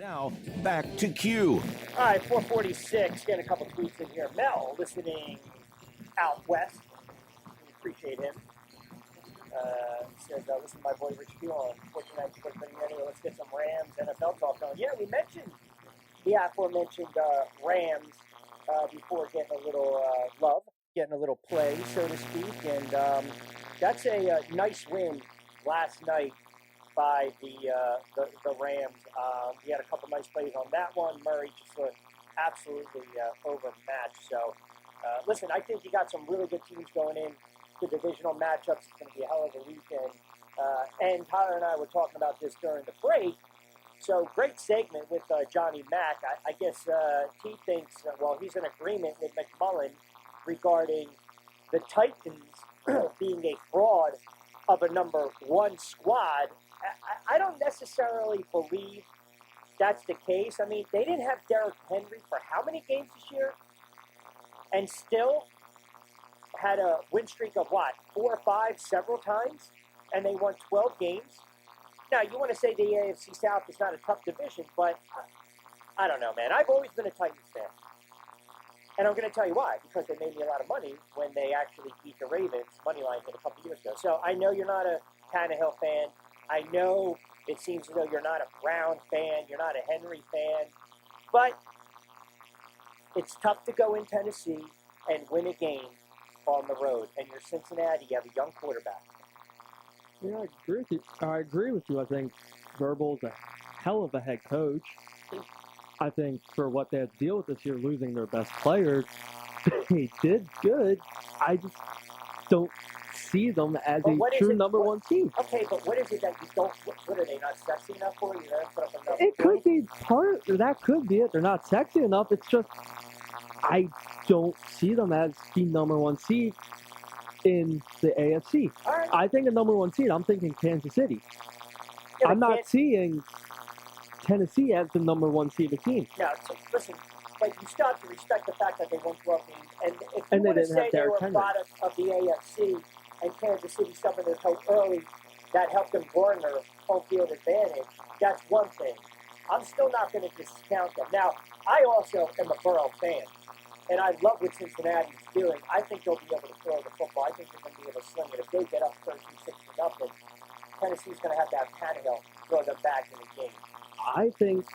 Now, back to Q. All right, 446, getting a couple tweets in here. Mel, listening out west. We appreciate him. Says, listen to my boy Rich Quinones, 49 Sports Betting Radio. Let's get some Rams NFL talk going. Yeah, we mentioned the aforementioned Rams before getting a little love, getting a little play, so to speak. And that's a nice win last night by the Rams. We had a couple nice plays on that one. Murray just looked absolutely overmatched. So, listen, I think you got some really good teams going in to divisional matchups. It's going to be a hell of a weekend. And Tyler and I were talking about this during the break. So, great segment with Johnny Mack. I guess he thinks, well, he's in agreement with McMullen regarding the Titans being a fraud of a number one squad. I don't necessarily believe that's the case. I mean, they didn't have Derrick Henry for how many games this year? And still had a win streak of what? 4 or 5 several times? And they won 12 games? Now, you want to say the AFC South is not a tough division, but I don't know, man. I've always been a Titans fan. And I'm going to tell you why. Because they made me a lot of money when they actually beat the Ravens moneyline hit a couple years ago. So I know you're not a Tannehill fan. I know it seems as though you're not a Brown fan, you're not a Henry fan, but it's tough to go in Tennessee and win a game on the road. And you're Cincinnati, you have a young quarterback. Yeah, I agree with you. I think Verbal's a hell of a head coach. I think for what they had to deal with this year, losing their best players, they did good. I just don't see them as a true number one team. Okay, but what is it that you don't? What are they not sexy enough for? You know, put up enough it could be part. That could be it. They're not sexy enough. It's just I don't see them as the number one seed in the AFC. All right. I think a number one seed. I'm thinking Kansas City. Yeah, I'm not seeing Tennessee as the number one seeded team. No, so, listen. But you still have to respect the fact that they won 12 games, and if you And want they to didn't say have they Derrick were a Henry. product of the AFC and Kansas City suffered their toe early, that helped them garner home field advantage, that's one thing. I'm still not going to discount them. Now, I also am a Burrow fan, and I love what Cincinnati's doing. I think they'll be able to throw the football. I think they're going to be able to sling it. If they get up 13-6-0, Tennessee's going to have Tannehill throw them back in the game. I think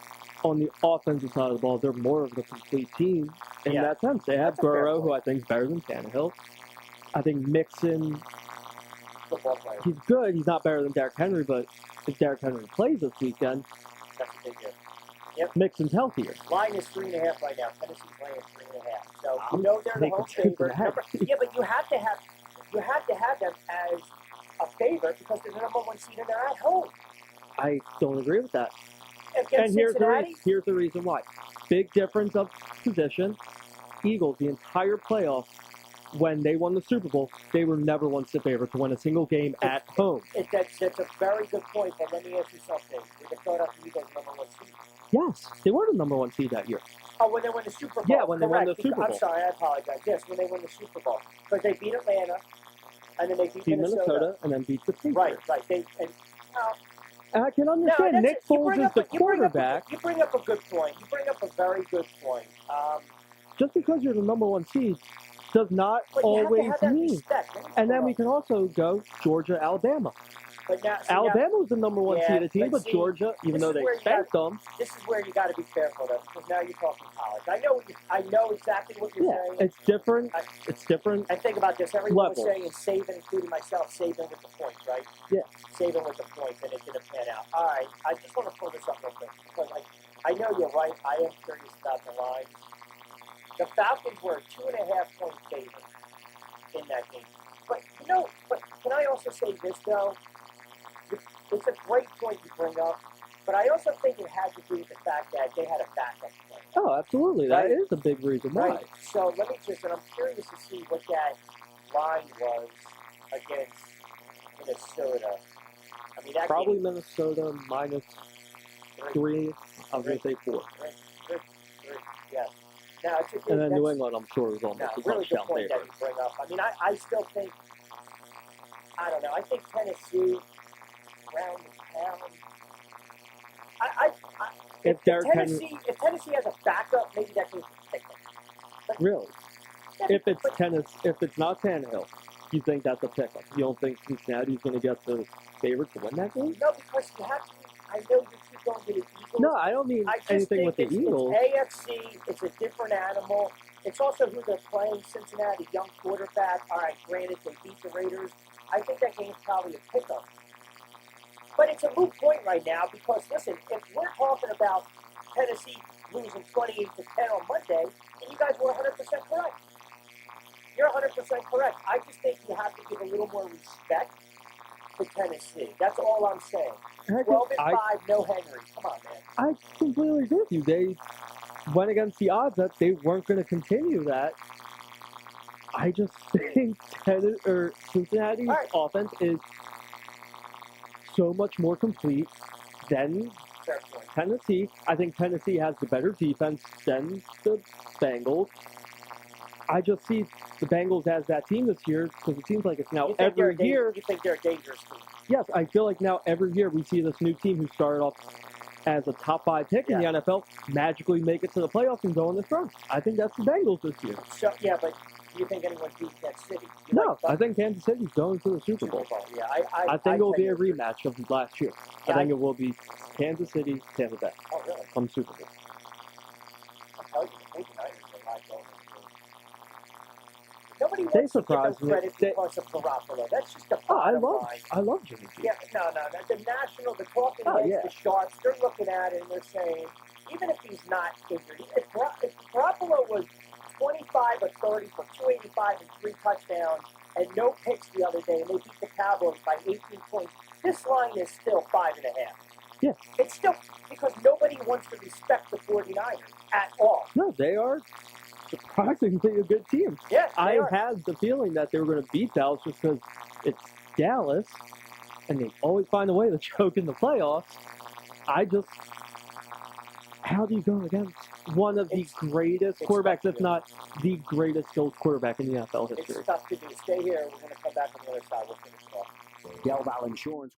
on the offensive side of the ball, they're more of a complete team in that sense. They have Burrow, who I think is better than Tannehill. I think Mixon, he's good. He's not better than Derrick Henry, but if Derrick Henry plays this weekend, that's a big deal. Yep. Mixon's healthier. Line is 3.5 right now. Tennessee's laying 3.5. So you know they're the home favorite. Yeah, but you have to have them as a favorite because they're the number one seed and they're at home. I don't agree with that. And here's the reason why. Big difference of position. Eagles, the entire playoffs, when they won the Super Bowl, they were never once the favorite to win a single game at home. That's a very good point, but let me ask you something. We can throw it up the Eagles number one seed. Yes, they were the number one seed that year. Oh, when they won the Super Bowl. Yeah, when they won the Super Bowl. I'm sorry, I apologize. Yes, when they won the Super Bowl. Because they beat Atlanta, and then they beat Minnesota. And then beat the Patriots. Right. I can understand. Nick Foles is the quarterback. You bring up a good point. You bring up a very good point. Just because you're the number one seed does not always mean. And then we can also go Georgia, Alabama. But now, Alabama was the number one seeded team, but Georgia, even though they spanked them. This is where you got to be careful, though, because now you're talking college. I know exactly what you're saying. It's different. It's different. And think about this. Everyone was saying Saban, including myself, Saban with the points, right? Yeah. Saban with the points, and it didn't pan out. All right. I just want to pull this up real quick because I know you're right. I am curious about the lines. The Falcons were a 2.5-point favorite in that game. But can I also say this, though? It's a great point you bring up, but I also think it had to do with the fact that they had a backup plan. Oh, absolutely. That is a big reason why. Right. So let me and I'm curious to see what that line was against Minnesota. I mean, that probably game, Minnesota minus 3. I was going to say 4. 3, yes. Now, it's a good, and then New England, I'm sure, is almost a really good touchdown point favorite. that you bring up. I mean, I still think, I don't know, I think Tennessee, around the town, if Derrick Henry If Tennessee has a backup, maybe that game's pick 'em. But really, yeah, if it's but- if it's not Tannehill, you think that's a pickup? You don't think Cincinnati's going to get the favorite to win that game? No, because you have to. I know you keep going to the Eagles. No, I don't mean I just anything think with the it's Eagles. AFC. It's a different animal. It's also who they're playing. Cincinnati, young quarterback. All right, granted they beat the Raiders. I think that game's probably a pickup. But it's a moot point right now because listen, if we're talking about Tennessee losing 28-10 on Monday, and you guys were 100% correct. You're 100% correct. I just think you have to give a little more respect to Tennessee. That's all I'm saying. 12-5, no Henry. Come on, man. I completely agree with you. They went against the odds that they weren't going to continue that. I just think Cincinnati's offense is so much more complete than Fair point. Tennessee. I think Tennessee has the better defense than the Bengals. I just see the Bengals as that team this year because it seems like it's now every year. You think they're a dangerous team? Yes, I feel like now every year we see this new team who started off as a top 5 pick in the NFL magically make it to the playoffs and go on this run. I think that's the Bengals this year. So, yeah, but do you think anyone beats Kansas City? No, I think Kansas City's going to the Super Bowl. Yeah, I think it will be a rematch of last year. Yeah, I think it will be Kansas City, Tampa Bay. Oh, really? From Super Bowl. I'll tell you, the 49ers are not going to. Nobody They wants to give them surprised me. credit because of Garoppolo. That's just the bottom line. I love Jimmy G. Yeah, no. The national, the talking heads, the sharps, they're looking at it and they're saying, even if he's not injured, if Garoppolo was 25 or 30 for 285 and 3 touchdowns and no picks the other day, and they beat the Cowboys by 18 points, this line is still 5.5. Yeah. It's still because nobody wants to respect the 49ers at all. No, they are surprisingly a good team. Yes, I are. had the feeling that they were going to beat Dallas just because it's Dallas, and they always find a way to choke in the playoffs. How do you go against one of the greatest quarterbacks, if not the greatest skilled quarterback in the NFL history? It's tough to do. Stay here. We're going to come back on the other side. We'll finish it off. Del Val Insurance.